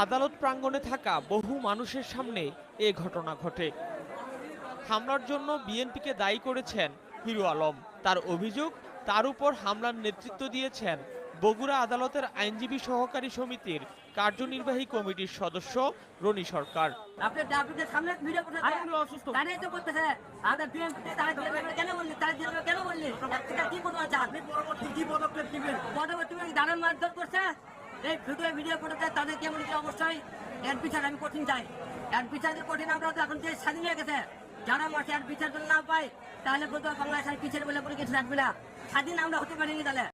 আদালত প্রাঙ্গণে থাকা বহু মানুষের সামনে এ ঘটনা ঘটে। হামলার জন্য বিএনপিকে দায়ী করেছেন হিরো আলম। তার অভিযোগ, তার উপর হামলার নেতৃত্ব দিয়েছেন বগুড়া আদালতের আইনজীবী সহকারী সমিতির কার্যনির্বাহী কমিটির সদস্য রনি সরকার। এই ভিডিও করতে তাদের কেমন কি অবশ্যই এর বিচার আমি কঠিন চাই। এর বিচার কঠিন আমরা তো এখন যে স্বাধীন হয়ে গেছে, যারা মাঠে আর বিচার না পায় তাহলে বলতে বাংলাদেশের পিছের বলে কোনো কিছু থাকবে না। স্বাধীন আমরা হতে পারিনি তাহলে।